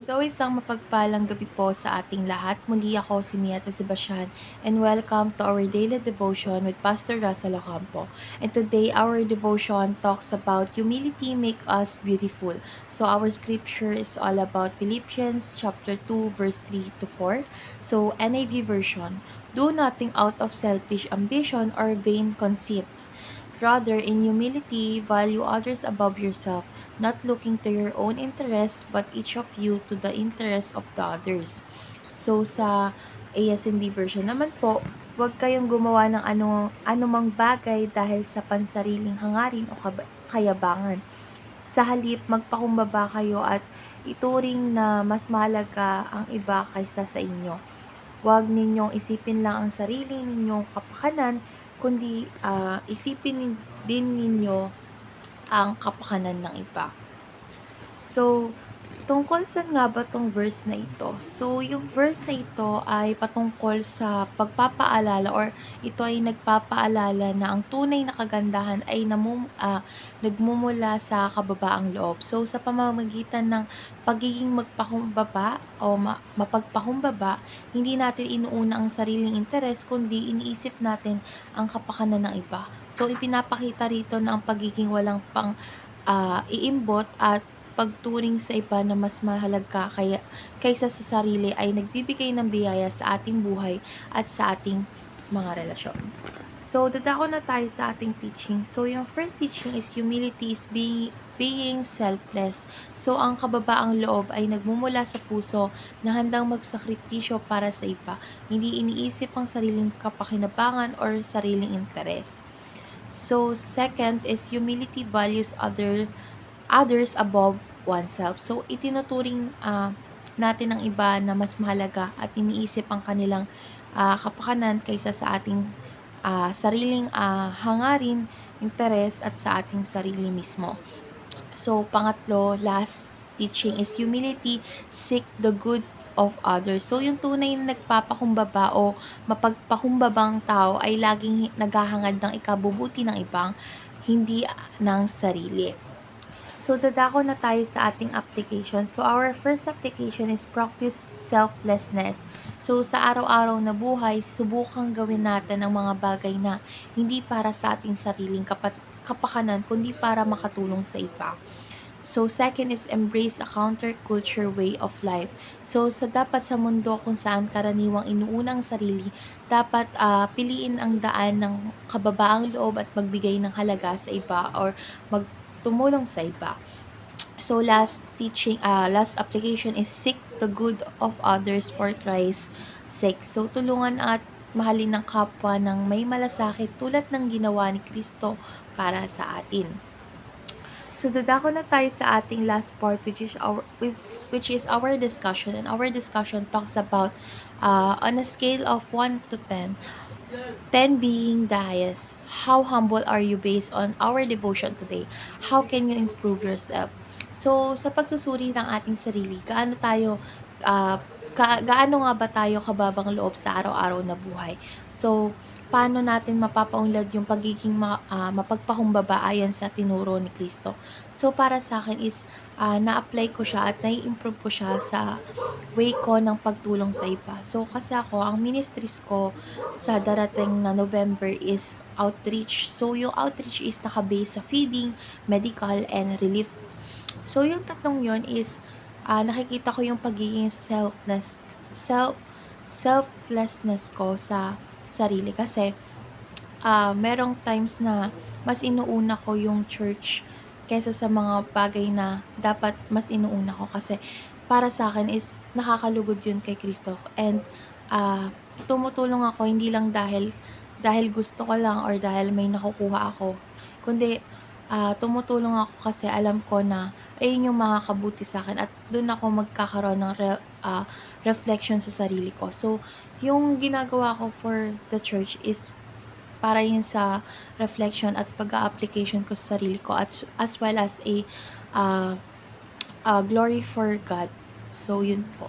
So, isang mapagpalang gabi po sa ating lahat. Muli ako si Mia Sebastian and welcome to our daily devotion with Pastor Russell Ocampo. And today, our devotion talks about humility make us beautiful. So, our scripture is all about Philippians chapter 2 verse 3 to 4. So, NIV version, do nothing out of selfish ambition or vain conceit. Rather, in humility, value others above yourself, not looking to your own interests, but each of you to the interests of the others. So, sa ASND version naman po, huwag kayong gumawa ng anumang bagay dahil sa pansariling hangarin o kayabangan. Sa halip, magpakumbaba kayo at ituring na mas mahalaga ang iba kaysa sa inyo. Huwag ninyong isipin lang ang sarili ninyong kapakanan, kundi isipin din ninyo ang kapakanan ng iba. So, tungkol saan nga ba 'tong verse na ito? So, yung verse na ito ay patungkol sa pagpapaalala or ito ay nagpapaalala na ang tunay na kagandahan ay nagmumula sa kababaang loob. So, sa pamamagitan ng pagiging magpakumbaba o mapagpakumbaba, hindi natin inuuna ang sariling interes kundi iniisip natin ang kapakanan ng iba. So, ipinapakita rito na ang pagiging walang iimbot at pagturing sa iba na mas mahalaga kaysa sa sarili ay nagbibigay ng biyaya sa ating buhay at sa ating mga relasyon. So, dadako na tayo sa ating teaching. So, yung first teaching is humility is being selfless. So, ang kababaang loob ay nagmumula sa puso na handang magsakripisyo para sa iba. Hindi iniisip ang sariling kapakinabangan or sariling interes. So, second is humility values others above oneself. So, itinuturing natin ang iba na mas mahalaga at iniisip ang kanilang kapakanan kaysa sa ating sariling hangarin, interes at sa ating sarili mismo. So, pangatlo, last teaching is humility, seek the good of others. So, yung tunay na nagpapakumbaba o mapagpakumbabang tao ay laging naghahangad ng ikabubuti ng ibang, hindi ng sarili. So, dadako na tayo sa ating application. So, our first application is practice selflessness. So, sa araw-araw na buhay, subukang gawin natin ang mga bagay na hindi para sa ating sariling kapakanan, kundi para makatulong sa iba. So, second is embrace a counterculture way of life. So, dapat sa mundo kung saan karaniwang inuuna ang sarili, dapat piliin ang daan ng kababaang loob at magbigay ng halaga sa iba or tumulong sa iba. So, last application is seek the good of others for Christ's sake. So, tulungan at mahalin ng kapwa ng may malasakit tulad ng ginawa ni Kristo para sa atin. So, dadako na tayo sa ating last part which is our discussion. And our discussion talks about on a scale of 1 to 10, 10 being the highest. How humble are you based on our devotion today? How can you improve yourself? So, sa pagsusuri ng ating sarili, ah, gaano nga ba tayo kababang loob sa araw-araw na buhay? So, paano natin mapapaunlad yung pagiging mapagpakumbaba ayon sa tinuro ni Kristo? So, para sa akin is na-apply ko siya at nai-improve ko siya sa way ko ng pagtulong sa iba. So, kasi ako, ang ministries ko sa darating na November is outreach. So, yung outreach is naka-base sa feeding, medical, and relief. So, yung tatlong yon is nakikita ko yung pagiging selflessness ko sa sarili. Kasi, merong times na mas inuuna ko yung church kaysa sa mga bagay na dapat mas inuuna ko. Kasi, para sa akin is nakakalugod yun kay Kristo. And, tumutulong ako hindi lang dahil gusto ko lang or dahil may nakukuha ako. Kundi, tumutulong ako kasi alam ko na ayun yung makakabuti sa akin at dun ako magkakaroon ng reflection sa sarili ko. So, yung ginagawa ko for the church is para yun sa reflection at pag-a-application ko sa sarili ko at as well as uh, glory for God. So, yun po.